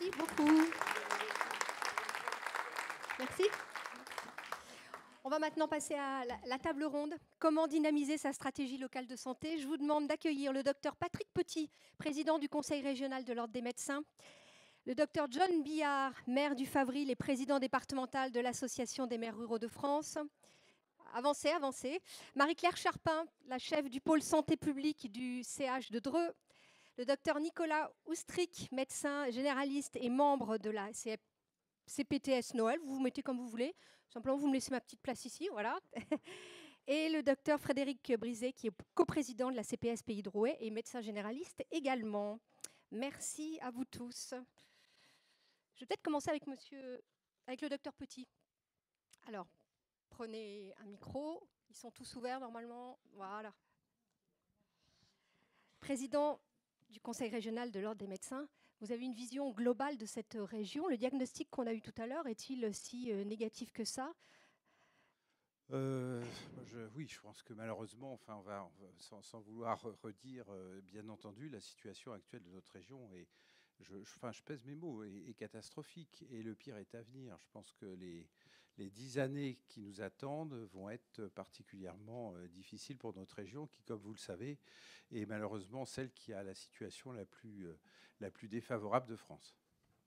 Merci beaucoup. Merci. On va maintenant passer à la table ronde. Comment dynamiser sa stratégie locale de santé? Je vous demande d'accueillir le docteur Patrick Petit, président du Conseil régional de l'Ordre des médecins, le docteur John Billard, maire du Favril et président départemental de l'Association des maires ruraux de France. Avancez, avancez. Marie-Claire Charpin, la chef du pôle santé publique du CH de Dreux, le docteur Nicolas Oustric, médecin généraliste et membre de la CPTS Noël, vous vous mettez comme vous voulez. Simplement, vous me laissez ma petite place ici, voilà. Et le docteur Frédéric Brizet, qui est coprésident de la CPS Pays de Rouet et médecin généraliste également. Merci à vous tous. Je vais peut-être commencer avec le docteur Petit. Alors, prenez un micro. Ils sont tous ouverts normalement. Voilà. Président du Conseil régional de l'Ordre des médecins, vous avez une vision globale de cette région. Le diagnostic qu'on a eu tout à l'heure est-il si négatif que ça? Oui, je pense que malheureusement, sans vouloir redire, bien entendu, la situation actuelle de notre région est, je pèse mes mots, est catastrophique. Et le pire est à venir. Je pense que les 10 années qui nous attendent vont être particulièrement difficiles pour notre région, qui, comme vous le savez, est malheureusement celle qui a la situation la plus défavorable de France.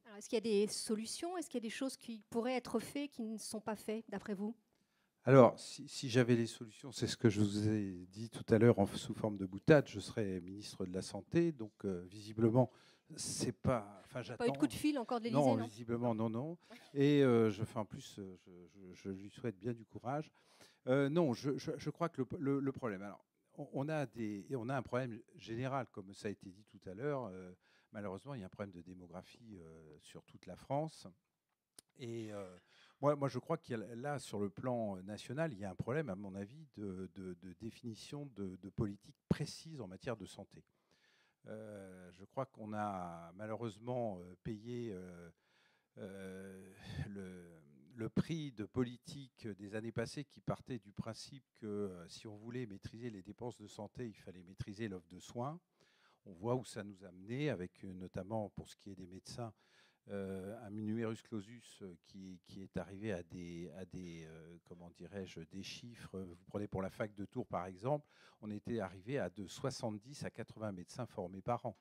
Alors, est-ce qu'il y a des solutions? Est-ce qu'il y a des choses qui pourraient être faites qui ne sont pas faites, d'après vous? Alors, si j'avais les solutions, c'est ce que je vous ai dit tout à l'heure sous forme de boutade, je serais ministre de la Santé. Donc, visiblement, c'est pas. Enfin, j'attends. Pas eu de coup de fil encore de l'Élysée, non, non? Visiblement, non. Et en plus, je lui souhaite bien du courage. Non, je crois que le problème. Alors, on a un problème général, comme ça a été dit tout à l'heure. Malheureusement, il y a un problème de démographie sur toute la France. Et moi, je crois qu'il y a là, sur le plan national, il y a un problème, à mon avis, de définition de politique précise en matière de santé. Je crois qu'on a malheureusement payé le prix de politique des années passées qui partait du principe que si on voulait maîtriser les dépenses de santé, il fallait maîtriser l'offre de soins. On voit où ça nous a mené, avec notamment pour ce qui est des médecins, un numerus clausus qui est arrivé à des comment dirais-je, des chiffres. Vous prenez pour la fac de Tours, par exemple, on était arrivé à de 70 à 80 médecins formés par an.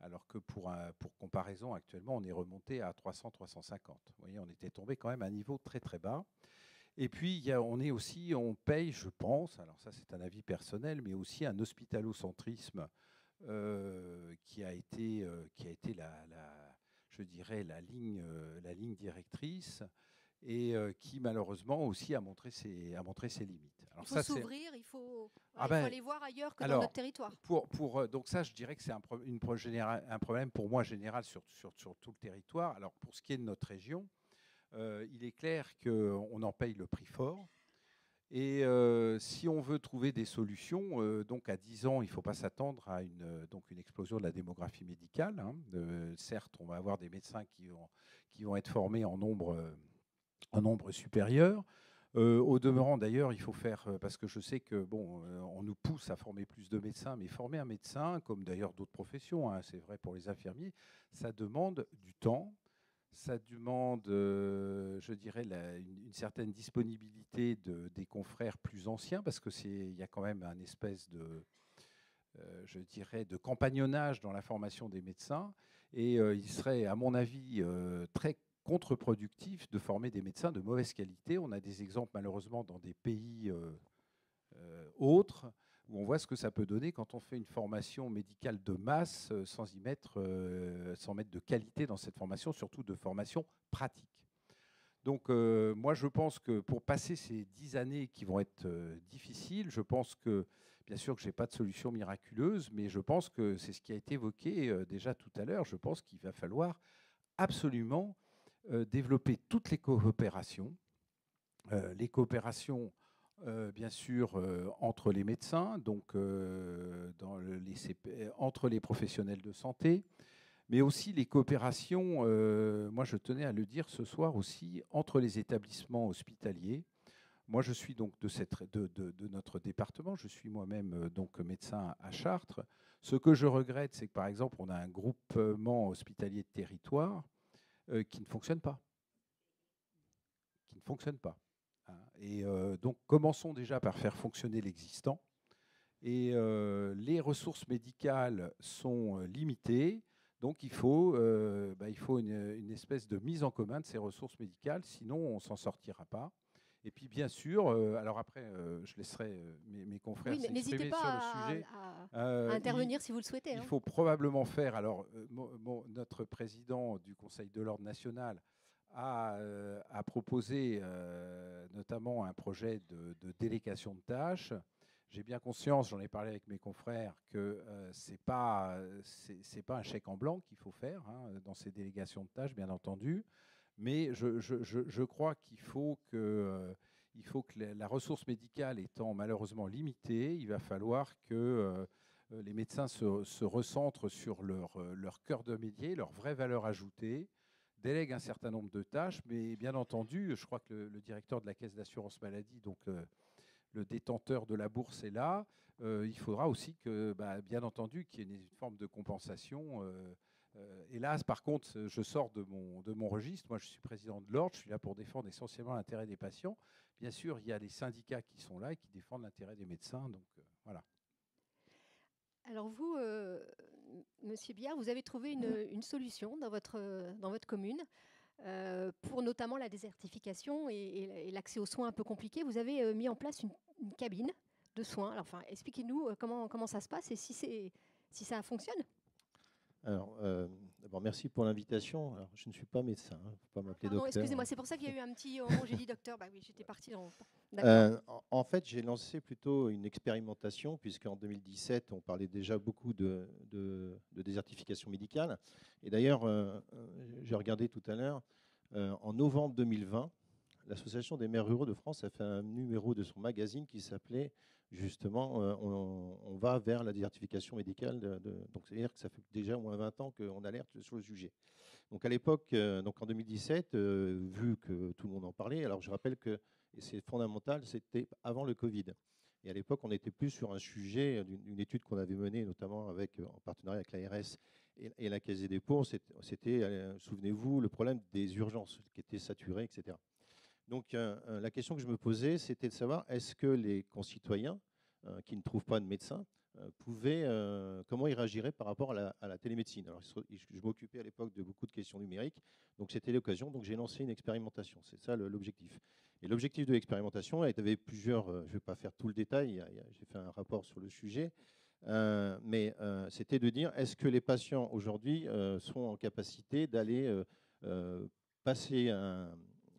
Alors que pour comparaison, actuellement, on est remonté à 300-350. Vous voyez, on était tombé quand même à un niveau très très bas. Et puis, on paye, je pense, alors ça c'est un avis personnel, mais aussi un hospitalocentrisme qui a été je dirais, la ligne directrice, et qui malheureusement aussi a montré ses limites. Alors, il faut s'ouvrir, il faut aller voir ailleurs que dans notre territoire. Donc ça, je dirais que c'est un problème pour moi général sur tout le territoire. Alors pour ce qui est de notre région, il est clair qu'on en paye le prix fort. Et si on veut trouver des solutions, donc à 10 ans, il ne faut pas s'attendre à une explosion de la démographie médicale. Certes, on va avoir des médecins qui vont être formés en nombre supérieur. Au demeurant, d'ailleurs, il faut faire, parce que je sais que on nous pousse à former plus de médecins, mais former un médecin, comme d'ailleurs d'autres professions, c'est vrai pour les infirmiers, ça demande du temps. Ça demande, je dirais, une certaine disponibilité des confrères plus anciens, parce qu'il y a quand même un espèce de, je dirais, de compagnonnage dans la formation des médecins. Et il serait, à mon avis, très contre-productif de former des médecins de mauvaise qualité. On a des exemples, malheureusement, dans des pays autres, où on voit ce que ça peut donner quand on fait une formation médicale de masse sans mettre de qualité dans cette formation, surtout de formation pratique. Donc moi, je pense que pour passer ces 10 années qui vont être difficiles, je pense que, bien sûr que je n'ai pas de solution miraculeuse, mais je pense que c'est ce qui a été évoqué déjà tout à l'heure. Je pense qu'il va falloir absolument développer toutes les coopérations. Les coopérations bien sûr, entre les médecins, donc entre les professionnels de santé, mais aussi les coopérations, moi je tenais à le dire ce soir aussi, entre les établissements hospitaliers. Moi je suis donc de notre département, je suis moi-même donc médecin à Chartres. Ce que je regrette, c'est que par exemple, on a un groupement hospitalier de territoire qui ne fonctionne pas. Qui ne fonctionne pas. Hein. Et donc, commençons déjà par faire fonctionner l'existant. Et les ressources médicales sont limitées. Donc, il faut une espèce de mise en commun de ces ressources médicales, sinon on ne s'en sortira pas. Et puis, bien sûr, alors après, je laisserai mes confrères n'hésitez s'exprimer pas sur le sujet. à intervenir si vous le souhaitez. Il faut probablement faire, alors notre président du Conseil de l'Ordre national a proposé notamment un projet de délégation de tâches. J'ai bien conscience, j'en ai parlé avec mes confrères, que ce n'est pas un chèque en blanc qu'il faut faire dans ces délégations de tâches, bien entendu. Mais je crois qu'il faut que la ressource médicale étant malheureusement limitée, il va falloir que les médecins se recentrent sur leur cœur de métier, leur vraie valeur ajoutée, délèguent un certain nombre de tâches, mais bien entendu, je crois que le directeur de la Caisse d'assurance maladie, donc le détenteur de la bourse est là, il faudra aussi que, bien entendu, qu'il y ait une forme de compensation. Hélas, par contre, je sors de mon registre. Moi, je suis président de l'Ordre. Je suis là pour défendre essentiellement l'intérêt des patients. Bien sûr, il y a les syndicats qui sont là et qui défendent l'intérêt des médecins. Donc, voilà. Alors vous, Monsieur Biard, vous avez trouvé une solution dans votre commune pour notamment la désertification et l'accès aux soins un peu compliqué. Vous avez mis en place une cabine de soins. Alors, enfin, expliquez-nous comment ça se passe et si ça fonctionne. Alors, d'abord, merci pour l'invitation. Alors, je ne suis pas médecin, il ne faut pas m'appeler docteur. Excusez-moi, c'est pour ça qu'il y a eu un petit moment où j'ai dit docteur. Bah oui, j'étais partie dans... En fait, j'ai lancé plutôt une expérimentation, puisqu'en 2017, on parlait déjà beaucoup de désertification médicale. Et d'ailleurs, j'ai regardé tout à l'heure, en novembre 2020, l'Association des maires ruraux de France a fait un numéro de son magazine qui s'appelait justement on va vers la désertification médicale. Donc, c'est-à-dire que ça fait déjà au moins 20 ans qu'on alerte sur le sujet. Donc, à l'époque, donc en 2017, vu que tout le monde en parlait, alors je rappelle que, et c'est fondamental, c'était avant le Covid. Et à l'époque, on était plus sur un sujet d'une étude qu'on avait menée, notamment en partenariat avec l'ARS et la Caisse des dépôts. C'était, souvenez-vous, le problème des urgences qui étaient saturées, etc. Donc, la question que je me posais, c'était de savoir est-ce que les concitoyens qui ne trouvent pas de médecin comment ils réagiraient par rapport à la télémédecine. Alors, je m'occupais à l'époque de beaucoup de questions numériques, donc c'était l'occasion. Donc, j'ai lancé une expérimentation. C'est ça l'objectif. Et l'objectif de l'expérimentation, il y avait plusieurs. Je ne vais pas faire tout le détail. J'ai fait un rapport sur le sujet. Mais c'était de dire est-ce que les patients aujourd'hui sont en capacité d'aller passer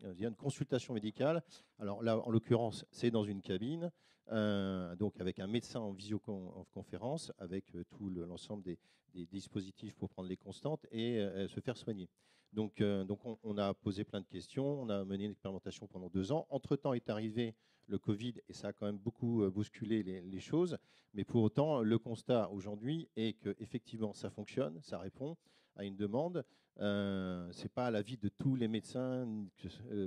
une consultation médicale. Alors là, en l'occurrence, c'est dans une cabine, donc avec un médecin en visioconférence, avec tout l'ensemble des dispositifs pour prendre les constantes et se faire soigner. Donc on a posé plein de questions, on a mené une expérimentation pendant 2 ans. Entre-temps est arrivé le Covid et ça a quand même beaucoup bousculé les choses. Mais pour autant, le constat aujourd'hui est qu'effectivement, ça fonctionne, ça répond à une demande. Ce n'est pas l'avis de tous les médecins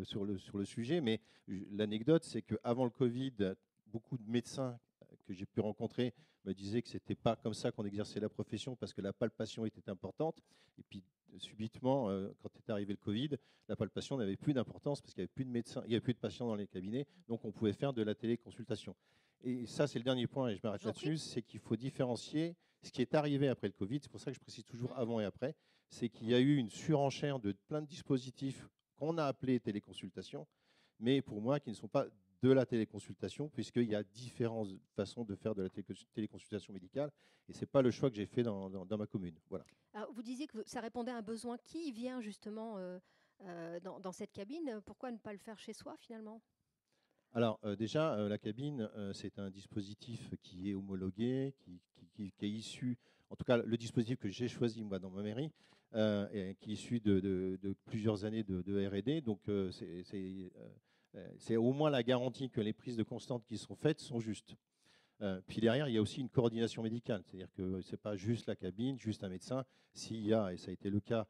sur le sujet, mais l'anecdote, c'est qu'avant le Covid, beaucoup de médecins que j'ai pu rencontrer me disaient que ce n'était pas comme ça qu'on exerçait la profession parce que la palpation était importante. Et puis, subitement, quand est arrivé le Covid, la palpation n'avait plus d'importance parce qu'il n'y avait plus de médecins, il n'y avait plus de patients dans les cabinets, donc on pouvait faire de la téléconsultation. Et ça, c'est le dernier point, et je m'arrête là-dessus, c'est qu'il faut différencier ce qui est arrivé après le Covid. C'est pour ça que je précise toujours avant et après. C'est qu'il y a eu une surenchère de plein de dispositifs qu'on a appelés téléconsultation, mais pour moi, qui ne sont pas de la téléconsultation, puisqu'il y a différentes façons de faire de la téléconsultation médicale, et ce n'est pas le choix que j'ai fait dans ma commune. Voilà. Alors, vous disiez que ça répondait à un besoin qui vient justement dans cette cabine. Pourquoi ne pas le faire chez soi, finalement ? Alors déjà, la cabine, c'est un dispositif qui est homologué, qui est issu, en tout cas le dispositif que j'ai choisi moi dans ma mairie, et qui est issu de plusieurs années de R&D. Donc c'est au moins la garantie que les prises de constantes qui sont faites sont justes. Puis derrière, il y a aussi une coordination médicale, c'est-à-dire que ce n'est pas juste la cabine, juste un médecin. S'il y a, et ça a été le cas,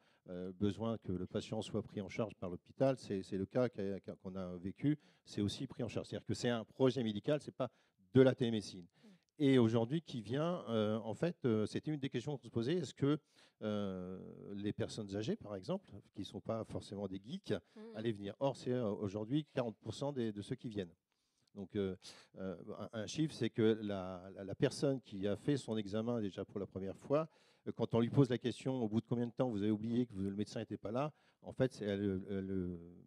besoin que le patient soit pris en charge par l'hôpital, c'est le cas qu'on a vécu, c'est aussi pris en charge. C'est-à-dire que c'est un projet médical, ce n'est pas de la télémédecine. et aujourd'hui qui vient, en fait, c'était une des questions qu'on se posait, est-ce que les personnes âgées, par exemple, qui ne sont pas forcément des geeks, allaient venir. Or, c'est aujourd'hui 40% de ceux qui viennent. Donc, un chiffre, c'est que la personne qui a fait son examen déjà pour la première fois, quand on lui pose la question, au bout de combien de temps vous avez oublié que le médecin n'était pas là, en fait, elle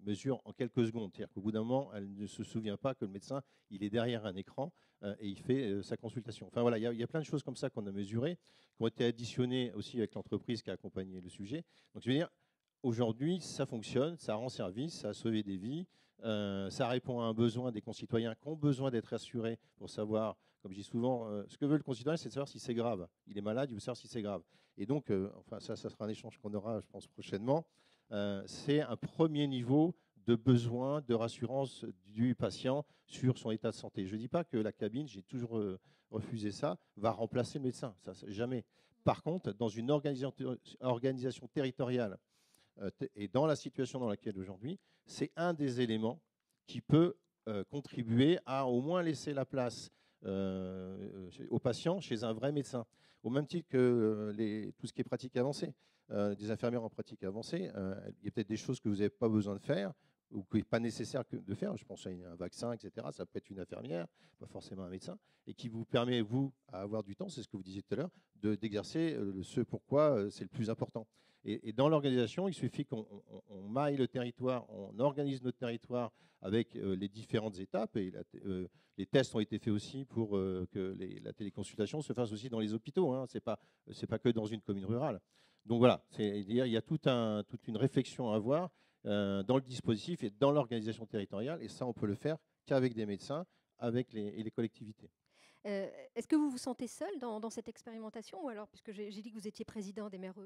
mesure en quelques secondes. C'est-à-dire qu'au bout d'un moment, elle ne se souvient pas que le médecin, il est derrière un écran et il fait sa consultation. Enfin voilà, il y a plein de choses comme ça qu'on a mesurées, qui ont été additionnées aussi avec l'entreprise qui a accompagné le sujet. Donc, je veux dire, aujourd'hui, ça fonctionne, ça rend service, ça a sauvé des vies. Ça répond à un besoin des concitoyens qui ont besoin d'être rassurés pour savoir, comme je dis souvent, ce que veut le concitoyen, c'est de savoir si c'est grave. Il est malade, il veut savoir si c'est grave. Et donc, enfin, ça sera un échange qu'on aura, je pense, prochainement. C'est un premier niveau de besoin de rassurance du patient sur son état de santé. Je ne dis pas que la cabine, j'ai toujours refusé ça, va remplacer le médecin. Ça, jamais. Par contre, dans une organisation territoriale, et dans la situation dans laquelle aujourd'hui, c'est un des éléments qui peut contribuer à au moins laisser la place aux patients chez un vrai médecin. Au même titre que tout ce qui est pratique avancée, des infirmières en pratique avancée, il y a peut-être des choses que vous n'avez pas besoin de faire ou qui n'est pas nécessaire de faire. Je pense à un vaccin, etc. Ça peut être une infirmière, pas forcément un médecin, et qui vous permet, vous, à avoir du temps, c'est ce que vous disiez tout à l'heure, d'exercer ce pourquoi c'est le plus important. Et dans l'organisation, il suffit qu'on maille le territoire, on organise notre territoire avec les différentes étapes. Et les tests ont été faits aussi pour que la téléconsultation se fasse aussi dans les hôpitaux. Hein. C'est pas que dans une commune rurale. Donc voilà, il y a toute une réflexion à avoir dans le dispositif et dans l'organisation territoriale. Et ça, on peut le faire qu'avec des médecins, avec les collectivités. Est-ce que vous vous sentez seul dans cette expérimentation, ou alors, puisque j'ai dit que vous étiez président des maires,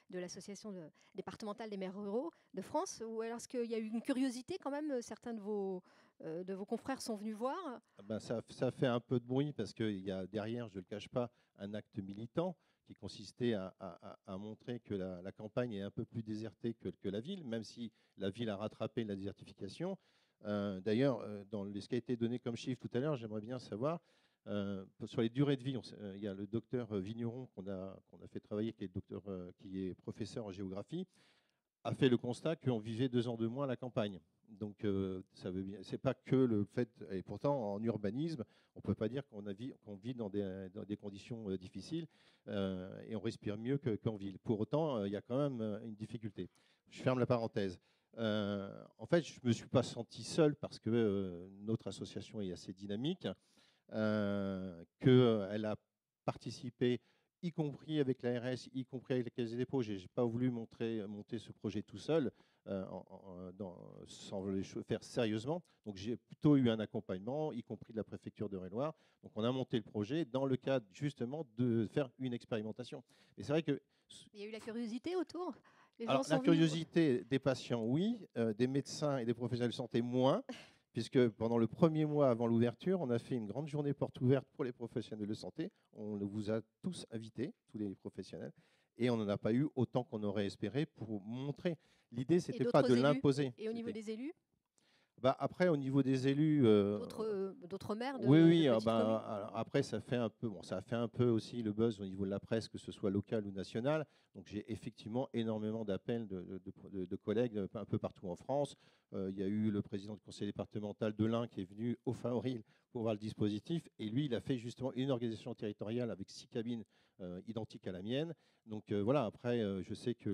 de l'association départementale des maires ruraux de France, ou alors est-ce qu'il y a eu une curiosité quand même? Certains de vos confrères sont venus voir. Ben, ça fait un peu de bruit parce qu'il y a derrière, je ne le cache pas, un acte militant qui consistait à montrer que la campagne est un peu plus désertée que la ville, même si la ville a rattrapé la désertification. D'ailleurs, dans ce qui a été donné comme chiffre tout à l'heure, j'aimerais bien savoir, sur les durées de vie, il y a le docteur Vigneron qu'on a fait travailler, qui est professeur en géographie, a fait le constat qu'on vivait 2 ans de moins à la campagne. Donc, ça veut bien. C'est pas que le fait. Et pourtant, en urbanisme, on peut pas dire qu'on vit dans des conditions difficiles et on respire mieux qu'en ville. Pour autant, il y a quand même une difficulté. Je ferme la parenthèse. En fait, je me suis pas senti seul parce que notre association est assez dynamique, qu'elle a participé, y compris avec l'ARS, y compris avec les caisses des dépôts. Je n'ai pas voulu monter ce projet tout seul, sans le faire sérieusement. Donc j'ai plutôt eu un accompagnement, y compris de la préfecture d'Eure-et-Loir. Donc on a monté le projet dans le cadre justement de faire une expérimentation. Et c'est vrai que... Il y a eu la curiosité autour. Alors, la curiosité des patients, oui, des médecins et des professionnels de santé, moins. Puisque pendant le premier mois avant l'ouverture, on a fait une grande journée porte ouverte pour les professionnels de santé. On vous a tous invités, tous les professionnels, et on n'en a pas eu autant qu'on aurait espéré pour montrer. L'idée, ce n'était pas de l'imposer. Et au niveau des élus? Après, au niveau des élus, d'autres maires de oui, petites communes. alors après, ça a fait un peu aussi le buzz au niveau de la presse, que ce soit local ou national. Donc, j'ai effectivement énormément d'appels de collègues un peu partout en France. Il y a eu le président du conseil départemental de l'Ain qui est venu au Favril pour voir le dispositif. Et lui, il a fait justement une organisation territoriale avec 6 cabines identiques à la mienne. Donc voilà, après, je sais que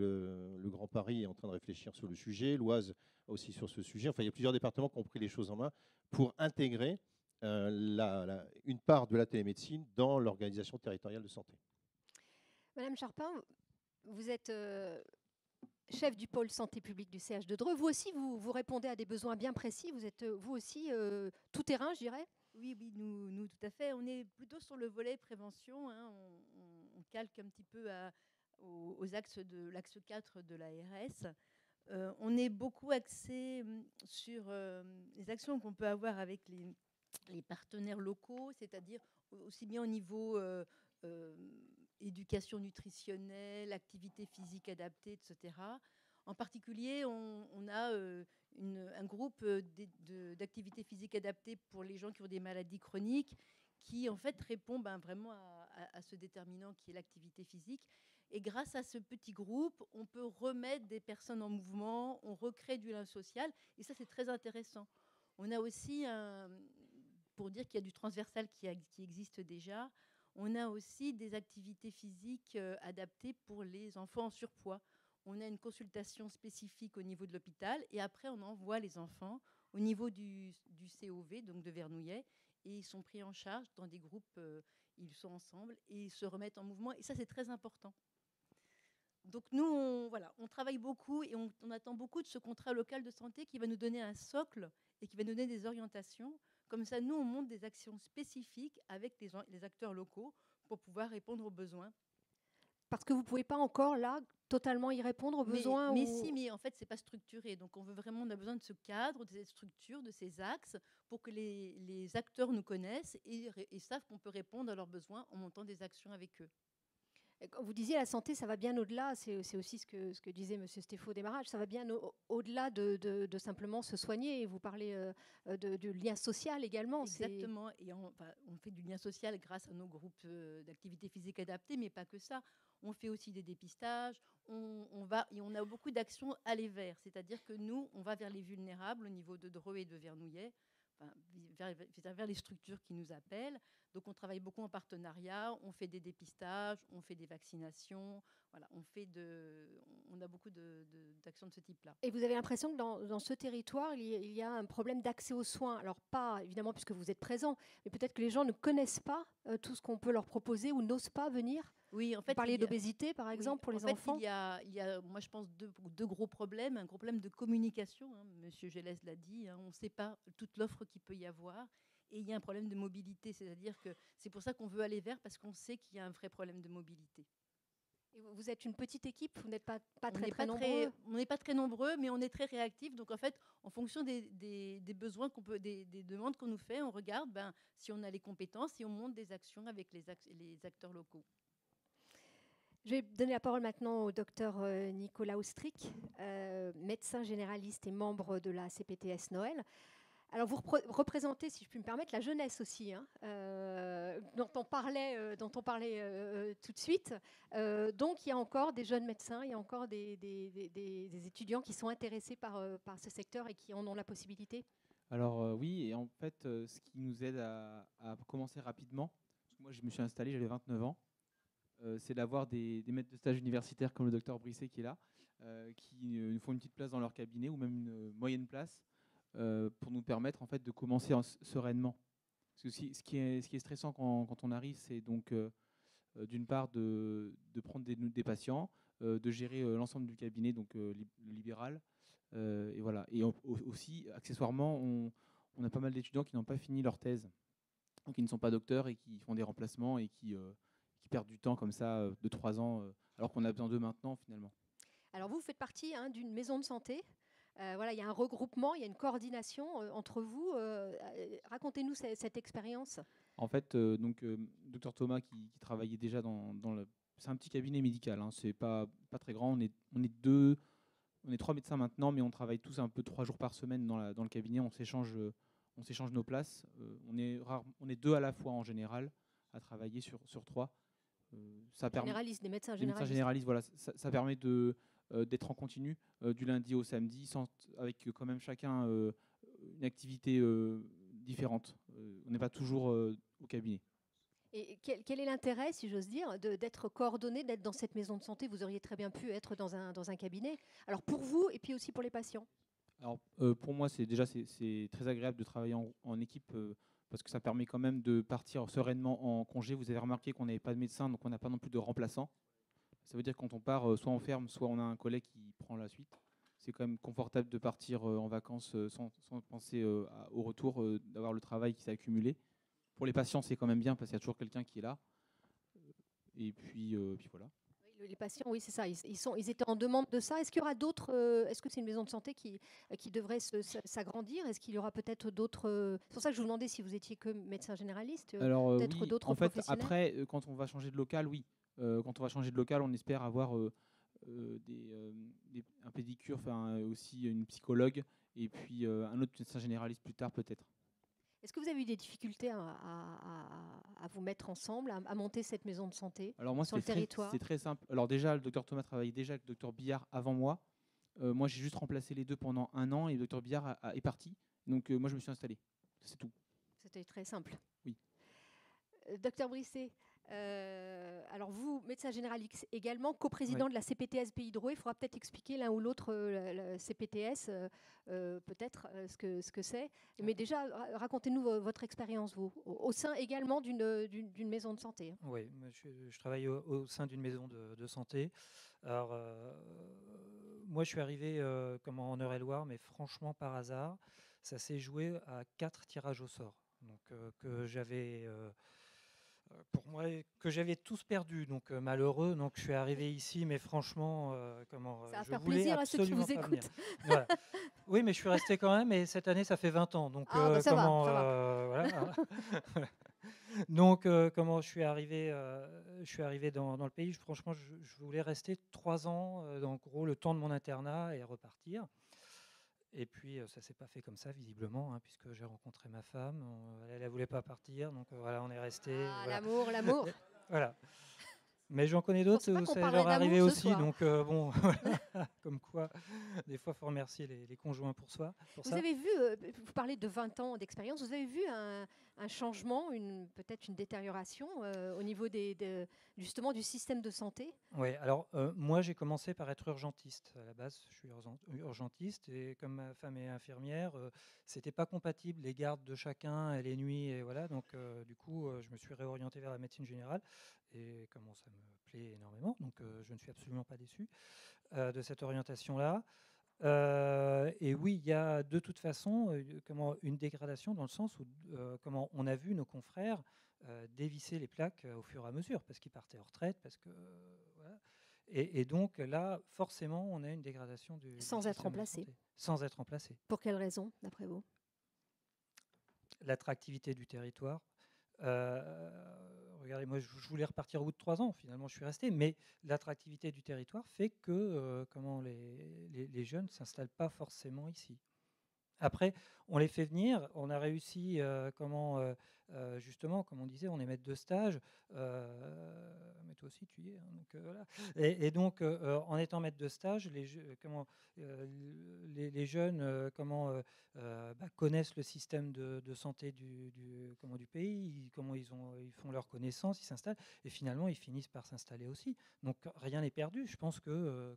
le Grand Paris est en train de réfléchir sur le sujet, l'Oise aussi sur ce sujet. Enfin, il y a plusieurs départements qui ont pris les choses en main pour intégrer une part de la télémédecine dans l'organisation territoriale de santé. Madame Charpin, vous êtes chef du pôle santé publique du CH de Dreux. Vous aussi, vous répondez à des besoins bien précis. Vous êtes vous aussi tout terrain, je dirais. Oui, nous, tout à fait. On est plutôt sur le volet prévention. Hein. On calque un petit peu aux axes de l'axe 4 de l'ARS. On est beaucoup axé sur les actions qu'on peut avoir avec les partenaires locaux, c'est-à-dire aussi bien au niveau éducation nutritionnelle, activité physique adaptée, etc. En particulier, on a un groupe d'activité physique adaptée pour les gens qui ont des maladies chroniques qui en fait répond vraiment à ce déterminant qui est l'activité physique. Et grâce à ce petit groupe, on peut remettre des personnes en mouvement, on recrée du lien social, et ça c'est très intéressant. On a aussi, pour dire qu'il y a du transversal qui existe déjà, on a aussi des activités physiques adaptées pour les enfants en surpoids. On a une consultation spécifique au niveau de l'hôpital, et après on envoie les enfants au niveau du COV, donc de Vernouillet, et ils sont pris en charge dans des groupes, ils sont ensemble et ils se remettent en mouvement, et ça c'est très important. Donc nous, on travaille beaucoup et on attend beaucoup de ce contrat local de santé qui va nous donner un socle et qui va nous donner des orientations. Comme ça, nous, on monte des actions spécifiques avec les acteurs locaux pour pouvoir répondre aux besoins. Parce que vous ne pouvez pas encore, là, totalement y répondre aux besoins mais en fait, ce n'est pas structuré. Donc, on a besoin de ce cadre, de cette structure, de ces axes, pour que les acteurs nous connaissent et savent qu'on peut répondre à leurs besoins en montant des actions avec eux. Vous disiez la santé, ça va bien au-delà, c'est aussi ce que disait M. Stéphane au démarrage, ça va bien au-delà de simplement se soigner, et vous parlez du lien social également. Exactement, et on fait du lien social grâce à nos groupes d'activité physique adaptée, mais pas que ça. On fait aussi des dépistages, on a beaucoup d'actions aller vers, c'est-à-dire que nous, on va vers les vulnérables au niveau de Dreux et de Vernouillet, vers les structures qui nous appellent. Donc on travaille beaucoup en partenariat, on fait des dépistages, on fait des vaccinations, voilà, on a beaucoup d'actions de ce type-là. Et vous avez l'impression que dans ce territoire, il y a un problème d'accès aux soins. Alors pas évidemment puisque vous êtes présent, mais peut-être que les gens ne connaissent pas tout ce qu'on peut leur proposer ou n'osent pas venir. Oui, en fait, vous parliez d'obésité, par exemple, pour les enfants. Il y a, moi, je pense, deux gros problèmes. Un gros problème de communication, Monsieur Gélès l'a dit, on ne sait pas toute l'offre qu'il peut y avoir. Et il y a un problème de mobilité, c'est-à-dire que c'est pour ça qu'on veut aller vers, parce qu'on sait qu'il y a un vrai problème de mobilité. Et vous êtes une petite équipe, vous n'êtes pas très nombreux. On n'est pas très nombreux, mais on est très réactifs. Donc en fait, en fonction des besoins des demandes qu'on nous fait, on regarde si on a les compétences et on monte des actions avec les acteurs locaux. Je vais donner la parole maintenant au docteur Nicolas Austric, médecin généraliste et membre de la CPTS Noël. Alors vous représentez, si je puis me permettre, la jeunesse aussi, dont on parlait tout de suite. Donc il y a encore des jeunes médecins, il y a encore des étudiants qui sont intéressés par ce secteur et qui en ont la possibilité. Alors oui, et en fait, ce qui nous aide à commencer rapidement, parce que moi je me suis installé, j'avais 29 ans, c'est d'avoir des maîtres de stage universitaires comme le docteur Brisset qui est là, qui nous font une petite place dans leur cabinet ou même une moyenne place pour nous permettre en fait de commencer sereinement. Parce que ce qui est stressant quand on arrive, c'est donc d'une part de prendre des patients, de gérer l'ensemble du cabinet, donc le libéral, et voilà. Et aussi, accessoirement, on a pas mal d'étudiants qui n'ont pas fini leur thèse, donc qui ne sont pas docteurs et qui font des remplacements et qui perdent du temps comme ça de 3 ans, alors qu'on a besoin d'eux maintenant finalement. Alors vous faites partie d'une maison de santé. Voilà, il y a un regroupement, il y a une coordination entre vous. Racontez-nous cette expérience. En fait, Dr Thomas qui travaillait déjà dans le... C'est un petit cabinet médical, c'est pas très grand. On est 3 médecins maintenant, mais on travaille tous un peu 3 jours par semaine dans le cabinet. On s'échange nos places. On est 2 à la fois en général à travailler sur 3. Des médecins généralistes. Voilà, ça permet d'être en continu du lundi au samedi, avec quand même chacun une activité différente. On n'est pas toujours au cabinet. Et quel est l'intérêt, si j'ose dire, d'être coordonné, d'être dans cette maison de santé? Vous auriez très bien pu être dans un cabinet. Alors pour vous et puis aussi pour les patients. Alors pour moi, c'est très agréable de travailler en équipe parce que ça permet quand même de partir sereinement en congé. Vous avez remarqué qu'on n'avait pas de médecin, donc on n'a pas non plus de remplaçant. Ça veut dire que quand on part, soit on ferme, soit on a un collègue qui prend la suite. C'est quand même confortable de partir en vacances sans penser au retour, d'avoir le travail qui s'est accumulé. Pour les patients, c'est quand même bien parce qu'il y a toujours quelqu'un qui est là. Et puis voilà. Oui, les patients, oui, c'est ça. Ils étaient en demande de ça. Est-ce qu'il y aura d'autres est-ce que c'est une maison de santé qui devrait s'agrandir? Est-ce qu'il y aura peut-être d'autres C'est pour ça que je vous demandais si vous étiez que médecin généraliste. Alors peut-être oui, d'autres en fait, professionnels. après, quand on va changer de local, oui. Quand on va changer de local, on espère avoir un pédicure, aussi une psychologue, et puis un autre médecin généraliste plus tard peut-être. Est-ce que vous avez eu des difficultés à vous mettre ensemble, à monter cette maison de santé Alors moi, sur le territoire? c'est très simple. Alors déjà, le docteur Thomas travaillait déjà avec le docteur Billard avant moi. Moi, j'ai juste remplacé les deux pendant 1 an et le docteur Billard est parti. Donc moi, je me suis installé. C'est tout. C'était très simple. Oui. Docteur Brisset, alors vous, médecin généraliste également, coprésident de la CPTS Pays de Rouet, il faudra peut-être expliquer l'un ou l'autre la CPTS, peut-être ce que c'est. Mais déjà, racontez-nous votre expérience, vous, au sein également d'une maison de santé. Hein. Oui, je travaille au sein d'une maison de santé. Alors, moi, je suis arrivé en Eure-et-Loire, mais franchement par hasard. Ça s'est joué à 4 tirages au sort. Donc, pour moi, que j'avais tous perdus, donc malheureux. Donc je suis arrivé ici, mais franchement, ça va je faire voulais plaisir à ceux qui absolument vous pas venir. écoutent. Voilà. Oui, mais je suis resté quand même, et cette année, ça fait 20 ans. Donc ça va, ça va. Voilà. Donc comment je suis arrivé dans le pays. Franchement, je voulais rester 3 ans, en gros le temps de mon internat, et repartir. Et puis, ça s'est pas fait comme ça, visiblement, hein, puisque j'ai rencontré ma femme. Elle ne voulait pas partir, donc voilà, on est resté. Ah, voilà. l'amour. Voilà. Mais j'en connais d'autres où ça leur est arrivé d'amour ce aussi. soir. Donc, bon, voilà. Comme quoi, des fois, il faut remercier les conjoints pour ça. Vous avez vu, vous parlez de 20 ans d'expérience, vous avez vu un changement, peut-être une détérioration au niveau justement du système de santé? Oui, alors moi j'ai commencé par être urgentiste. À la base, je suis urgentiste, et comme ma femme est infirmière, c'était pas compatible les gardes de chacun et les nuits, et voilà. Donc du coup, je me suis réorienté vers la médecine générale, et comment ça me plaît énormément. Donc je ne suis absolument pas déçu de cette orientation-là. Et oui, il y a de toute façon une dégradation, dans le sens où comment on a vu nos confrères dévisser les plaques au fur et à mesure, parce qu'ils partaient en retraite, parce que voilà. Et donc là, forcément, on a une dégradation du Sans être système de remplacé. santé. Sans être remplacé. Pour quelles raisons, d'après vous? L'attractivité du territoire. Regardez, moi, je voulais repartir au bout de 3 ans. Finalement, je suis resté. Mais l'attractivité du territoire fait que les jeunes ne s'installent pas forcément ici. Après, on les fait venir. On a réussi, justement, comme on disait, on est maître de stage. Mais toi aussi, tu y es. Hein, donc, voilà. Et donc, en étant maître de stage, les jeunes connaissent le système de santé du pays, ils font leur connaissance, ils s'installent, et finalement, ils finissent par s'installer aussi. Donc, rien n'est perdu. Je pense que...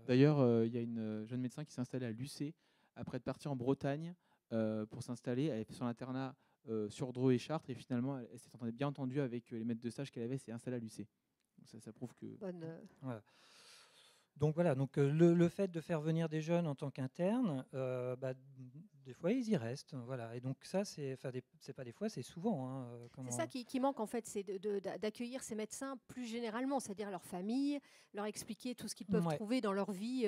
D'ailleurs, il y a une jeune médecin qui s'est installée à Lucé après être partie en Bretagne pour s'installer. Elle avait fait son internat sur Dreux et Chartres, et finalement, elle s'est bien entendue avec les maîtres de stage qu'elle avait, s'est installée à Lucé. Donc ça prouve que... Voilà. Donc voilà, donc le fait de faire venir des jeunes en tant qu'internes, des fois ils y restent, voilà. Et donc ça, c'est pas des fois, c'est souvent. Hein, c'est ça qui manque en fait, c'est d'accueillir ces médecins plus généralement, c'est-à-dire leur famille, leur expliquer tout ce qu'ils peuvent trouver dans leur vie.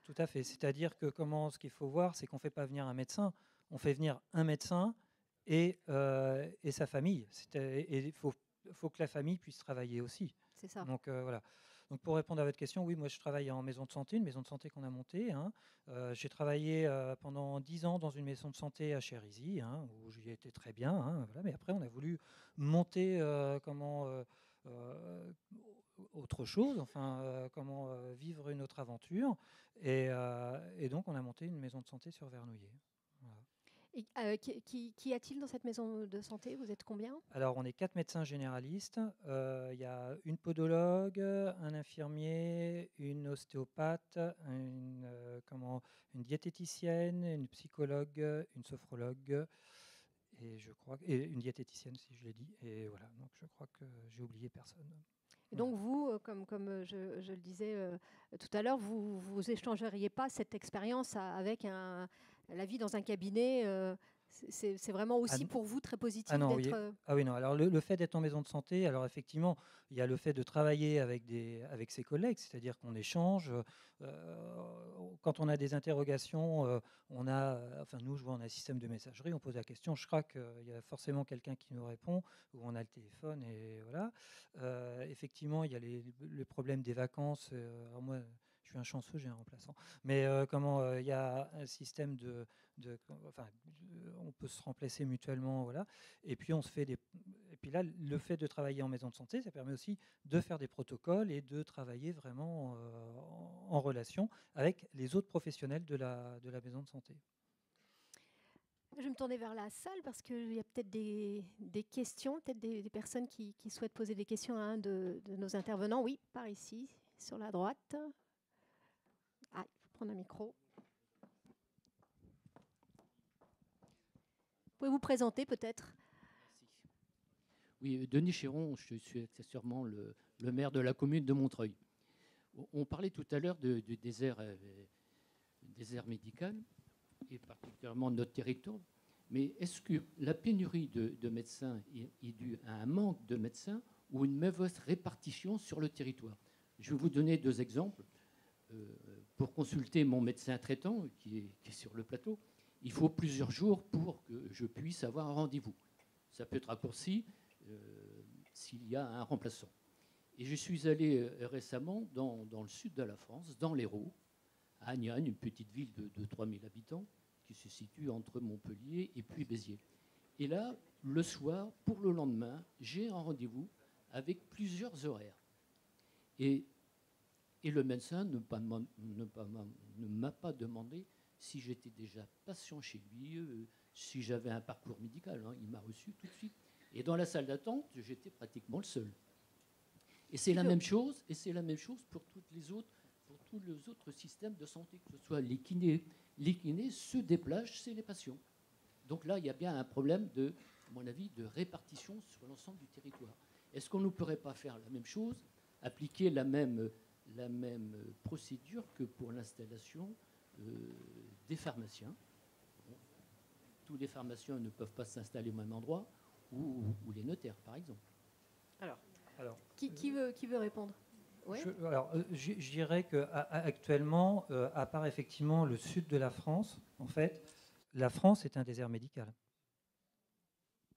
Tout à fait. C'est-à-dire que ce qu'il faut voir, c'est qu'on ne fait pas venir un médecin, on fait venir un médecin et sa famille. Et il faut que la famille puisse travailler aussi. C'est ça. Donc voilà. Donc pour répondre à votre question, oui, moi je travaille en maison de santé, une maison de santé qu'on a montée. Hein. J'ai travaillé pendant 10 ans dans une maison de santé à Chérisy, hein, où j'y étais très bien. Hein, voilà. Mais après, on a voulu monter autre chose, enfin vivre une autre aventure, et donc on a monté une maison de santé sur Vernouillet. Voilà. Et, qui a-t-il dans cette maison de santé? Vous êtes combien? Alors on est 4 médecins généralistes, il y a une podologue, un infirmier, une ostéopathe, une diététicienne, une psychologue, une sophrologue, et une diététicienne, si je l'ai dit, et voilà, donc je crois que j'ai oublié personne. Et donc vous, comme je le disais tout à l'heure, vous échangeriez pas cette expérience avec la vie dans un cabinet? C'est vraiment aussi pour vous très positif d'être... Ah oui, non. Alors le fait d'être en maison de santé, alors effectivement, il y a le fait de travailler avec ses collègues, c'est-à-dire qu'on échange. Quand on a des interrogations, nous, je vois, on a un système de messagerie, on pose la question, je crois qu'il y a forcément quelqu'un qui nous répond, ou on a le téléphone, et voilà. Effectivement, il y a les problèmes des vacances. Alors moi, je suis un chanceux, j'ai un remplaçant. Mais il y a un système on peut se remplacer mutuellement, voilà. Et puis et puis là, le fait de travailler en maison de santé, ça permet aussi de faire des protocoles et de travailler vraiment en relation avec les autres professionnels de la maison de santé. Je vais me tourner vers la salle parce qu'il y a peut-être des questions, peut-être des personnes qui souhaitent poser des questions à un de nos intervenants. Oui, par ici, sur la droite. Ah, il faut prendre un micro. Vous pouvez vous présenter peut-être? Merci. Oui, Denis Chéron, je suis accessoirement le maire de la commune de Montreuil. On parlait tout à l'heure du désert médical, et particulièrement de notre territoire. Mais est-ce que la pénurie de médecins est due à un manque de médecins ou une mauvaise répartition sur le territoire? Je vais vous donner 2 exemples. Pour consulter mon médecin traitant, qui est sur le plateau, il faut plusieurs jours pour que je puisse avoir un rendez-vous. Ça peut être raccourci s'il y a un remplaçant. Et je suis allé récemment dans le sud de la France, dans l'Hérault, à Agnagne, une petite ville de 3000 habitants, qui se situe entre Montpellier et puis Béziers. Et là, le soir, pour le lendemain, j'ai un rendez-vous avec plusieurs horaires. Et le médecin ne m'a pas demandé si j'étais déjà patient chez lui, si j'avais un parcours médical. Il m'a reçu tout de suite. Et dans la salle d'attente, j'étais pratiquement le seul. Et c'est la même chose, pour tous les autres systèmes de santé, que ce soit les kinés. Les kinés se déplacent chez les patients. Donc là, il y a bien un problème à mon avis, de répartition sur l'ensemble du territoire. Est-ce qu'on ne pourrait pas faire la même chose, appliquer la même procédure que pour l'installation des pharmaciens? Tous les pharmaciens ne peuvent pas s'installer au même endroit, ou les notaires, par exemple. Alors qui veut répondre? Ouais. Je dirais qu'actuellement, à part effectivement le sud de la France, en fait, la France est un désert médical.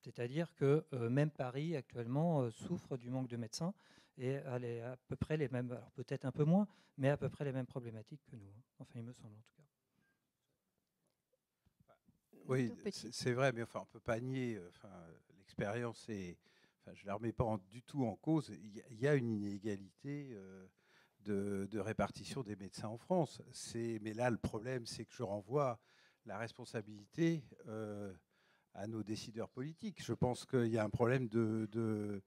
C'est-à-dire que même Paris, actuellement, souffre du manque de médecins et elle est à peu près les mêmes, alors peut-être un peu moins, mais à peu près les mêmes problématiques que nous. Enfin, il me semble en tout cas. Oui, c'est vrai, mais enfin, on ne peut pas nier l'expérience et je ne la remets pas du tout en cause. Il y a une inégalité de répartition des médecins en France. Mais là, le problème, c'est que je renvoie la responsabilité à nos décideurs politiques. Je pense qu'il y a un problème de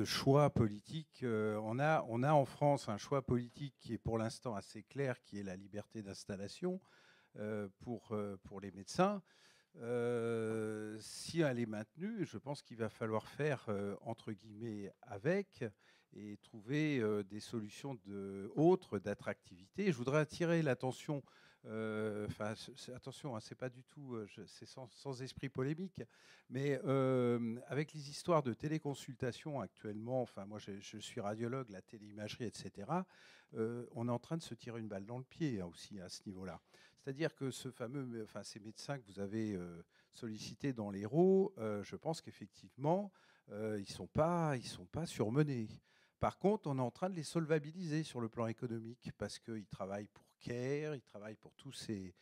choix politique. On a en France un choix politique qui est pour l'instant assez clair, qui est la liberté d'installation pour les médecins. Si elle est maintenue, je pense qu'il va falloir faire entre guillemets avec et trouver des solutions autres d'attractivité. Je voudrais attirer l'attention. Attention, c'est pas du tout, c'est sans esprit polémique, mais avec les histoires de téléconsultation actuellement, moi je suis radiologue, la téléimagerie, etc. On est en train de se tirer une balle dans le pied aussi à ce niveau-là. C'est-à-dire que ces médecins que vous avez sollicités dans l'Hérault, je pense qu'effectivement, ils sont pas surmenés. Par contre, on est en train de les solvabiliser sur le plan économique parce qu'ils travaillent pour CARE, ils travaillent pour tous ces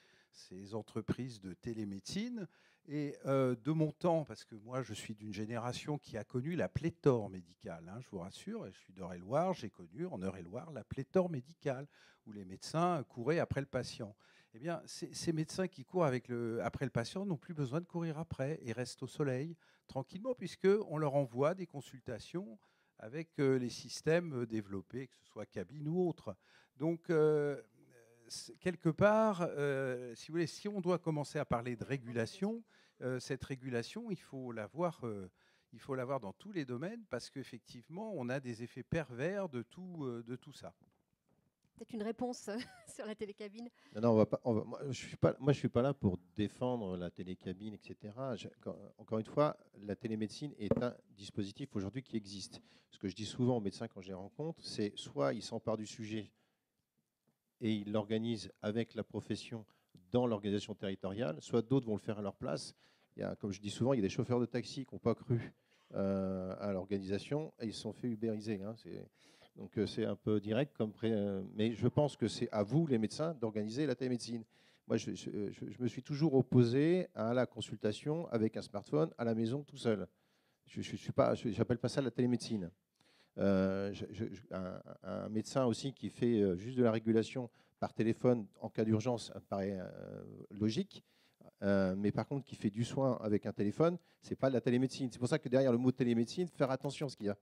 entreprises de télémédecine. Et de mon temps, parce que moi, je suis d'une génération qui a connu la pléthore médicale, je vous rassure, et je suis d'Eure-et-Loire, j'ai connu en Eure-et-Loire la pléthore médicale, où les médecins couraient après le patient. Eh bien, ces médecins qui courent après le patient n'ont plus besoin de courir après et restent au soleil tranquillement, puisqu'on leur envoie des consultations avec les systèmes développés, que ce soit cabine ou autre. Donc, quelque part, si vous voulez, si on doit commencer à parler de régulation, cette régulation, il faut l'avoir dans tous les domaines, parce qu'effectivement, on a des effets pervers de tout ça. Peut-être une réponse sur la télécabine. Non, moi, je suis pas là pour défendre la télécabine, etc. Encore une fois, la télémédecine est un dispositif aujourd'hui qui existe. Ce que je dis souvent aux médecins quand je les rencontre, c'est soit ils s'emparent du sujet et ils l'organisent avec la profession dans l'organisation territoriale, soit d'autres vont le faire à leur place. Comme je dis souvent, il y a des chauffeurs de taxi qui n'ont pas cru à l'organisation et ils se sont fait ubériser. Donc c'est un peu direct, mais je pense que c'est à vous, les médecins, d'organiser la télémédecine. Moi, je me suis toujours opposé à la consultation avec un smartphone à la maison tout seul. J'appelle pas ça la télémédecine. Un médecin aussi qui fait juste de la régulation par téléphone en cas d'urgence, ça me paraît logique. Mais par contre, qui fait du soin avec un téléphone, c'est pas de la télémédecine. C'est pour ça que derrière le mot télémédecine, faire attention à ce qu'il y a.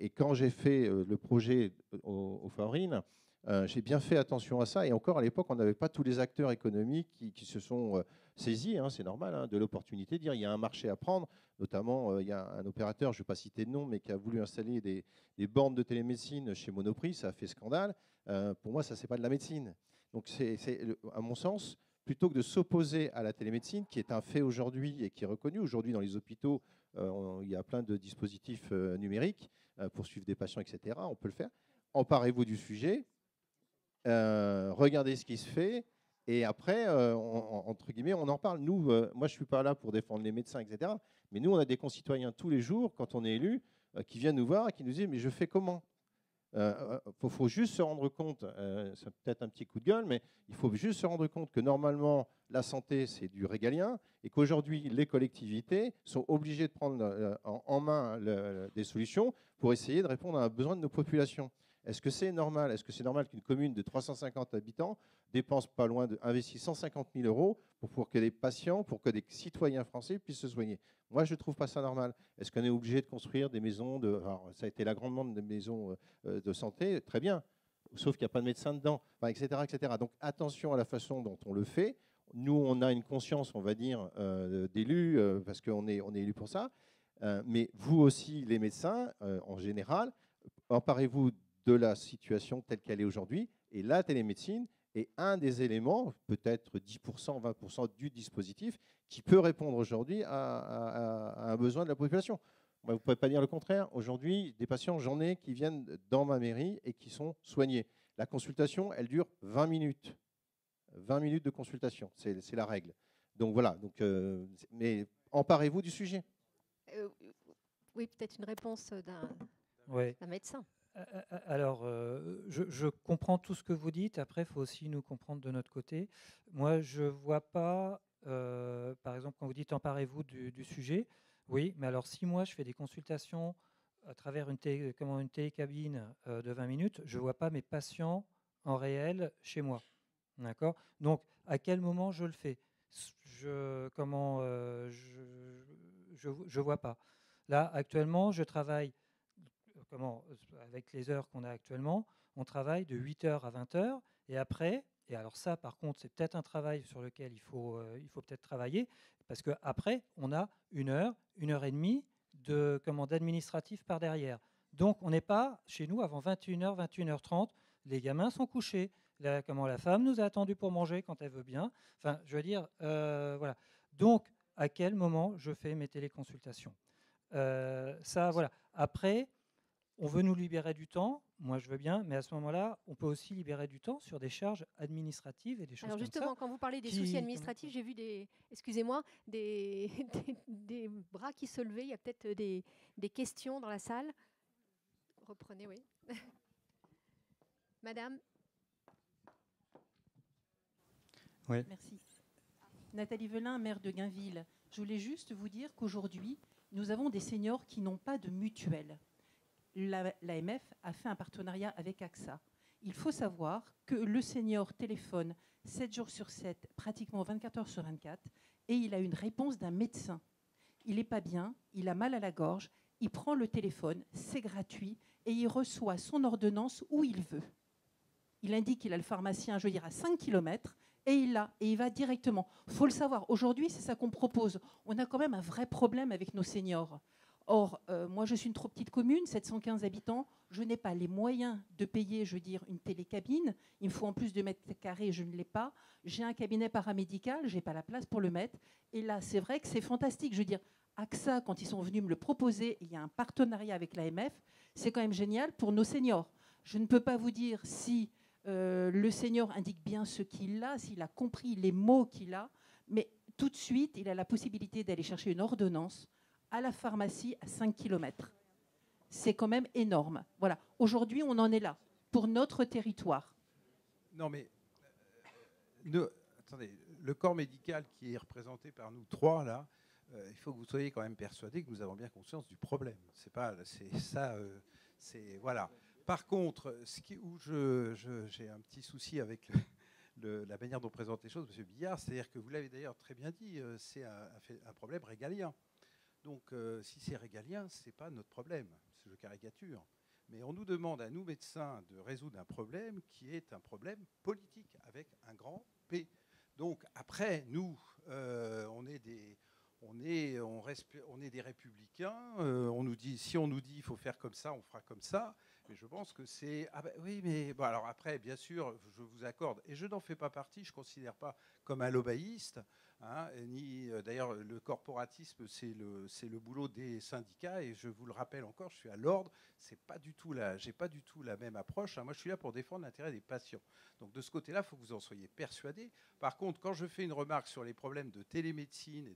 Et quand j'ai fait le projet au Favrine, j'ai bien fait attention à ça. Et encore à l'époque, on n'avait pas tous les acteurs économiques qui se sont saisis, c'est normal, de l'opportunité de dire il y a un marché à prendre. Notamment, il y a un opérateur, je ne vais pas citer de nom, mais qui a voulu installer des bornes de télémédecine chez Monoprix. Ça a fait scandale. Pour moi, ça, c'est pas de la médecine. Donc, à mon sens, plutôt que de s'opposer à la télémédecine, qui est un fait aujourd'hui et qui est reconnu aujourd'hui dans les hôpitaux, il y a plein de dispositifs numériques pour suivre des patients, etc. On peut le faire. Emparez-vous du sujet, regardez ce qui se fait, et après, entre guillemets, on en parle. Nous, moi, je ne suis pas là pour défendre les médecins, etc. Mais nous, on a des concitoyens tous les jours, quand on est élu, qui viennent nous voir et qui nous disent « mais je fais comment ?» faut juste se rendre compte, c'est peut-être un petit coup de gueule, mais il faut juste se rendre compte que normalement, la santé, c'est du régalien, et qu'aujourd'hui, les collectivités sont obligées de prendre en main des solutions pour essayer de répondre à un besoin de nos populations. Est-ce que c'est normal? Est-ce que c'est normal qu'une commune de 350 habitants dépense pas loin investisse 150 000 euros pour que des patients, pour que des citoyens français puissent se soigner? Moi, je ne trouve pas ça normal. Est-ce qu'on est obligé de construire des maisons alors, ça a été la grande demande des maisons de santé, très bien, sauf qu'il n'y a pas de médecin dedans, etc., etc. Donc attention à la façon dont on le fait. Nous, on a une conscience, on va dire, d'élus, parce qu'on est élus pour ça. Mais vous aussi, les médecins, en général, emparez-vous de la situation telle qu'elle est aujourd'hui. Et la télémédecine est un des éléments, peut-être 10%, 20% du dispositif, qui peut répondre aujourd'hui à un besoin de la population. Vous ne pouvez pas dire le contraire. Aujourd'hui, des patients, j'en ai qui viennent dans ma mairie et qui sont soignés. La consultation, elle dure 20 minutes. 20 minutes de consultation, c'est la règle. Donc voilà, mais emparez-vous du sujet. Oui, peut-être une réponse d'un médecin. Alors, je comprends tout ce que vous dites. Après, il faut aussi nous comprendre de notre côté. Moi, je ne vois pas, par exemple, quand vous dites emparez-vous du sujet, oui, mais alors si moi, je fais des consultations à travers une télécabine de 20 minutes, je ne vois pas mes patients en réel chez moi. D'accord? Donc, à quel moment je le fais? Je vois pas. Là, actuellement, je travaille avec les heures qu'on a actuellement, on travaille de 8h à 20h, et après, et alors ça, par contre, c'est peut-être un travail sur lequel il faut peut-être travailler, parce qu'après, on a 1 heure et demie d'administratif par derrière. Donc, on n'est pas chez nous avant 21h, 21h30, les gamins sont couchés. La femme nous a attendu pour manger quand elle veut bien. Enfin, je veux dire, voilà. Donc, à quel moment je fais mes téléconsultations? Ça, voilà. Après, on veut nous libérer du temps. Moi, je veux bien, mais à ce moment-là, on peut aussi libérer du temps sur des charges administratives et des choses comme ça. Alors justement, quand vous parlez des soucis administratifs, j'ai vu des bras qui se levaient. Il y a peut-être des questions dans la salle. Reprenez, oui. Madame. Oui. Merci. Nathalie Velin, maire de Gainville. Je voulais juste vous dire qu'aujourd'hui, nous avons des seniors qui n'ont pas de mutuelle. L'AMF a fait un partenariat avec AXA. Il faut savoir que le senior téléphone 7 jours sur 7, pratiquement 24 heures sur 24, et il a une réponse d'un médecin. Il n'est pas bien, il a mal à la gorge, il prend le téléphone, c'est gratuit, et il reçoit son ordonnance où il veut. Il indique qu'il a le pharmacien, je veux dire, à 5 km, et il va directement. Il faut le savoir, aujourd'hui, c'est ça qu'on propose. On a quand même un vrai problème avec nos seniors. Or, moi, je suis une trop petite commune, 715 habitants. Je n'ai pas les moyens de payer, je veux dire, une télécabine. Il me faut en plus de mètres carrés, je ne l'ai pas. J'ai un cabinet paramédical, je n'ai pas la place pour le mettre. Et là, c'est vrai que c'est fantastique. Je veux dire, AXA, quand ils sont venus me le proposer, il y a un partenariat avec l'AMF, c'est quand même génial pour nos seniors. Je ne peux pas vous dire si le senior indique bien ce qu'il a, s'il a compris les mots qu'il a, mais tout de suite, il a la possibilité d'aller chercher une ordonnance à la pharmacie à 5 km. c'est quand même énorme. Voilà. Aujourd'hui, on en est là, pour notre territoire. Non, mais attendez, le corps médical qui est représenté par nous trois, là, il faut que vous soyez quand même persuadés que nous avons bien conscience du problème. Voilà. Par contre, où j'ai un petit souci avec la manière dont présente les choses, M. Billard, c'est-à-dire que vous l'avez d'ailleurs très bien dit, c'est un problème régalien. Donc, si c'est régalien, ce n'est pas notre problème. Je caricature. Mais on nous demande à nous, médecins, de résoudre un problème qui est un problème politique, avec un grand P. Donc, après, nous, on est des républicains. Si on nous dit il faut faire comme ça, on fera comme ça. Mais je pense que c'est... Ah ben, oui, mais bon, alors après, bien sûr, je vous accorde. Et je n'en fais pas partie, je ne considère pas comme un lobbyiste. Hein, d'ailleurs, le corporatisme, c'est le boulot des syndicats. Et je vous le rappelle encore, je suis à l'ordre. J'ai pas du tout la même approche. Hein. Moi, je suis là pour défendre l'intérêt des patients. Donc, de ce côté-là, il faut que vous en soyez persuadés. Par contre, quand je fais une remarque sur les problèmes de télémédecine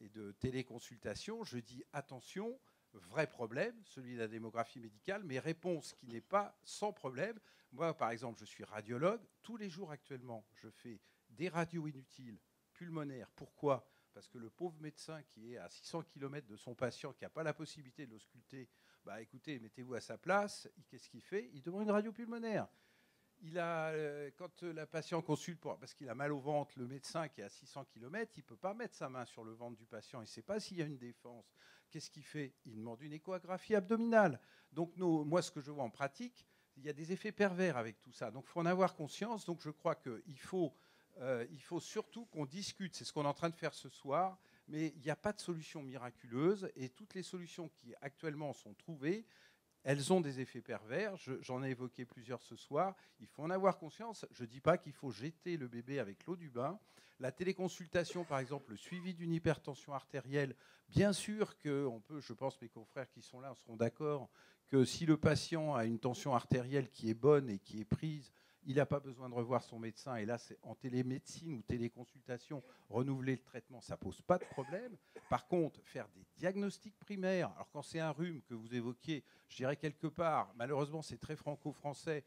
et de téléconsultation, je dis attention, vrai problème, celui de la démographie médicale, mais réponse qui n'est pas sans problème. Moi, par exemple, je suis radiologue. Tous les jours actuellement, je fais des radios inutiles pulmonaires. Pourquoi ? Parce que le pauvre médecin qui est à 600 km de son patient, qui n'a pas la possibilité de l'ausculter, bah écoutez, mettez-vous à sa place, qu'est-ce qu'il fait ? Il demande une radio pulmonaire. Quand la patient consulte parce qu'il a mal au ventre, le médecin qui est à 600 km, il ne peut pas mettre sa main sur le ventre du patient. Il ne sait pas s'il y a une défense. Qu'est-ce qu'il fait ? Il demande une échographie abdominale. Donc, moi, ce que je vois en pratique, il y a des effets pervers avec tout ça. Donc, il faut en avoir conscience. Donc, je crois qu'il faut surtout qu'on discute. C'est ce qu'on est en train de faire ce soir. Mais il n'y a pas de solution miraculeuse. Et toutes les solutions qui actuellement sont trouvées, elles ont des effets pervers. J'en ai évoqué plusieurs ce soir. Il faut en avoir conscience. Je ne dis pas qu'il faut jeter le bébé avec l'eau du bain. La téléconsultation, par exemple, le suivi d'une hypertension artérielle, bien sûr qu'on peut, je pense mes confrères qui sont là seront d'accord, que si le patient a une tension artérielle qui est bonne et qui est prise, il n'a pas besoin de revoir son médecin. Et là, c'est en télémédecine ou téléconsultation, renouveler le traitement, ça ne pose pas de problème. Par contre, faire des diagnostics primaires, alors quand c'est un rhume que vous évoquiez, je dirais quelque part, malheureusement, c'est très franco-français.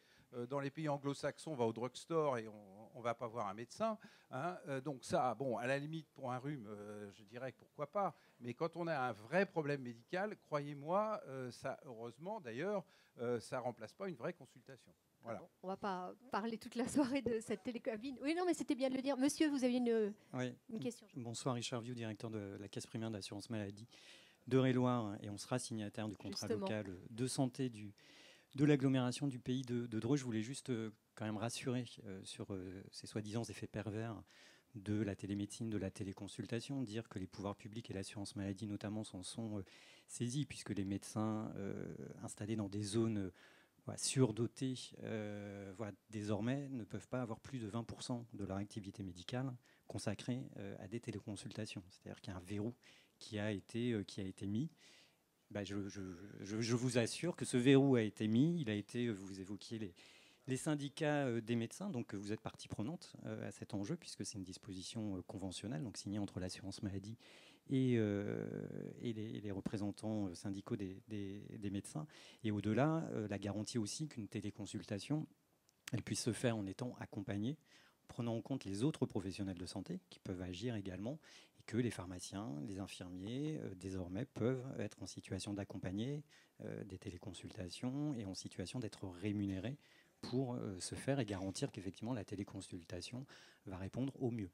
Dans les pays anglo-saxons, on va au drugstore et on ne va pas voir un médecin. Hein. Donc ça, bon, à la limite, pour un rhume, je dirais que pourquoi pas. Mais quand on a un vrai problème médical, croyez-moi, ça, heureusement d'ailleurs, ça ne remplace pas une vraie consultation. Voilà. Bon, on ne va pas parler toute la soirée de cette télécabine. Oui, non, mais c'était bien de le dire. Monsieur, vous aviez une question. Bonsoir, Richard Vieux, directeur de la Caisse primaire d'assurance maladie d'Eure-et-Loir. Et on sera signataire du contrat local de santé de l'agglomération du pays de Dreux. Je voulais juste quand même rassurer sur ces soi-disant effets pervers de la télémédecine, de la téléconsultation, dire que les pouvoirs publics et l'assurance maladie notamment s'en sont saisis, puisque les médecins installés dans des zones surdotées désormais ne peuvent pas avoir plus de 20% de leur activité médicale consacrée à des téléconsultations. C'est-à-dire qu'il y a un verrou qui a été mis. Je vous assure que ce verrou a été mis. Il a été, vous évoquiez les syndicats des médecins, donc vous êtes partie prenante à cet enjeu, puisque c'est une disposition conventionnelle, donc signée entre l'assurance maladie et les représentants syndicaux des médecins. Et au-delà, la garantie aussi qu'une téléconsultation, elle puisse se faire en étant accompagnée, prenant en compte les autres professionnels de santé qui peuvent agir également, et que les pharmaciens, les infirmiers, désormais peuvent être en situation d'accompagner des téléconsultations et en situation d'être rémunérés pour se faire et garantir qu'effectivement la téléconsultation va répondre au mieux.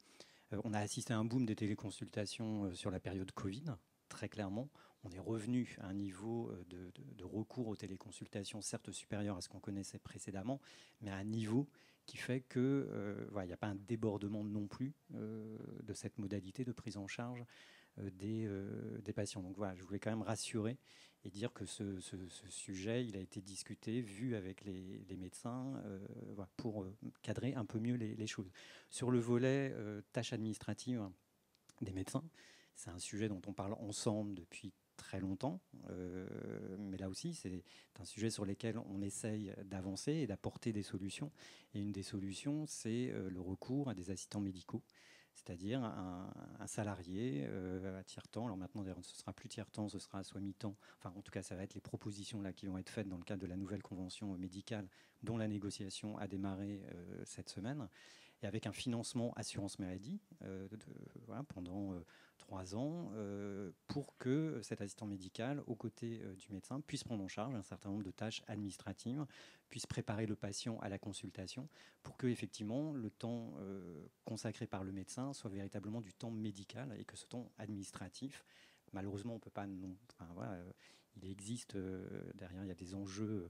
On a assisté à un boom des téléconsultations sur la période Covid, très clairement. On est revenu à un niveau de recours aux téléconsultations, certes supérieur à ce qu'on connaissait précédemment, mais à un niveau qui fait qu'il n'y a pas un débordement non plus de cette modalité de prise en charge des patients. Donc voilà, je voulais quand même rassurer et dire que ce sujet, il a été discuté, vu avec les médecins, pour cadrer un peu mieux les choses. Sur le volet tâches administratives des médecins, c'est un sujet dont on parle ensemble depuis très longtemps, mais là aussi, c'est un sujet sur lequel on essaye d'avancer et d'apporter des solutions. Et une des solutions, c'est le recours à des assistants médicaux. c'est-à-dire un salarié à tiers-temps. Alors maintenant, d'ailleurs, ce sera plus tiers-temps, ce sera soit mi-temps. Enfin, en tout cas, ça va être les propositions là qui vont être faites dans le cadre de la nouvelle convention médicale dont la négociation a démarré cette semaine, et avec un financement assurance maladie voilà, pendant 3 ans pour que cet assistant médical, aux côtés du médecin, puisse prendre en charge un certain nombre de tâches administratives, puisse préparer le patient à la consultation, pour que effectivement le temps consacré par le médecin soit véritablement du temps médical et que ce temps administratif, malheureusement, on peut pas enfin, voilà, il existe derrière, il y a des enjeux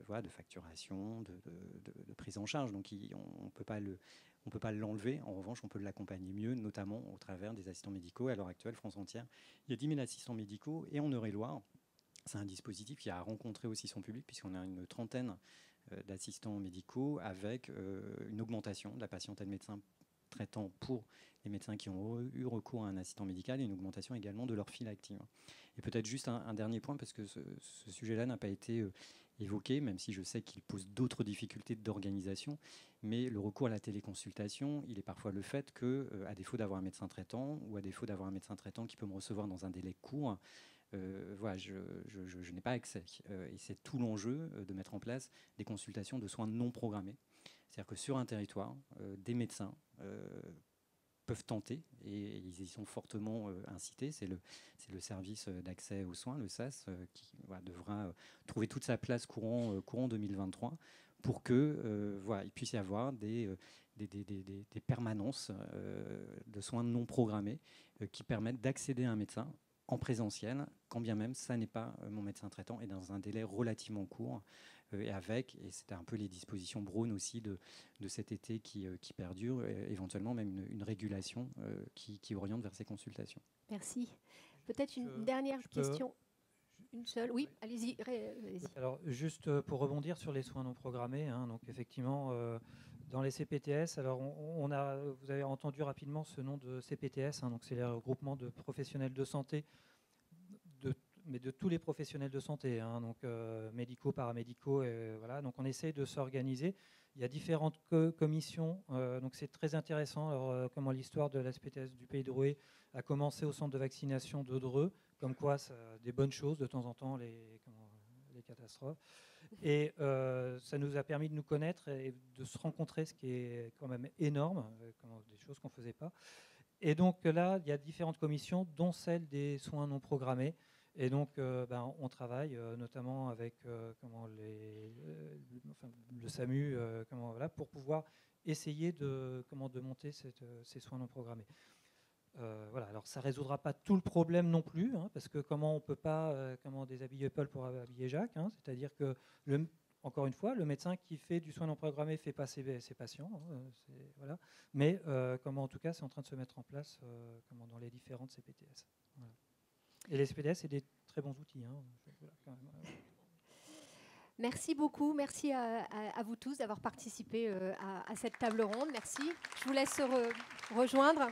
voilà, de facturation, de prise en charge, donc on peut pas l'enlever. En revanche, on peut l'accompagner mieux, notamment au travers des assistants médicaux. À l'heure actuelle, France entière, il y a 10 000 assistants médicaux, et en Eure-et-Loire, c'est un dispositif qui a rencontré aussi son public, puisqu'on a une trentaine d'assistants médicaux, avec une augmentation de la patientèle médecin traitant pour les médecins qui ont eu recours à un assistant médical, et une augmentation également de leur file active. Et peut-être juste un dernier point, parce que ce sujet-là n'a pas été évoqué, même si je sais qu'il pose d'autres difficultés d'organisation, mais le recours à la téléconsultation, il est parfois le fait que, à défaut d'avoir un médecin traitant, ou à défaut d'avoir un médecin traitant qui peut me recevoir dans un délai court, voilà, je n'ai pas accès. Et c'est tout l'enjeu de mettre en place des consultations de soins non programmés. C'est-à-dire que sur un territoire, des médecins peuvent tenter, et ils y sont fortement incités. C'est le service d'accès aux soins, le SAS, qui voilà, devra trouver toute sa place courant 2023 pour que voilà, il puisse y avoir des permanences de soins non programmés qui permettent d'accéder à un médecin en présentiel, quand bien même ça n'est pas mon médecin traitant, et dans un délai relativement court, et c'était un peu les dispositions Braun aussi de cet été qui perdurent, éventuellement même une régulation qui oriente vers ces consultations. Merci. Peut-être une dernière question. Une seule. Oui, allez-y. Alors, juste pour rebondir sur les soins non programmés, hein, donc effectivement, dans les CPTS, alors vous avez entendu rapidement ce nom de CPTS, hein, donc c'est les regroupements de professionnels de santé, mais de tous les professionnels de santé, hein, donc médicaux, paramédicaux, voilà. Donc on essaie de s'organiser. Il y a différentes commissions, donc c'est très intéressant. Alors, comment l'histoire de la SPTS du Pays de Rouet a commencé au centre de vaccination de Dreux, comme quoi ça a des bonnes choses de temps en temps, les catastrophes. Et ça nous a permis de nous connaître et de se rencontrer, ce qui est quand même énorme, des choses qu'on ne faisait pas. Et donc là, il y a différentes commissions, dont celle des soins non programmés. Et donc, on travaille notamment avec le SAMU voilà, pour pouvoir essayer de monter ces soins non programmés. Voilà. Alors, ça ne résoudra pas tout le problème non plus, hein, parce que comment on ne peut pas déshabiller Paul pour habiller Jacques, hein, c'est-à-dire que, encore une fois, le médecin qui fait du soin non programmé ne fait pas ses patients. Hein, voilà. Mais en tout cas, c'est en train de se mettre en place dans les différentes CPTS. Voilà. Et les CPTS, c'est des très bons outils. Hein. Voilà, quand même. Merci beaucoup. Merci à vous tous d'avoir participé à cette table ronde. Merci. Je vous laisse rejoindre.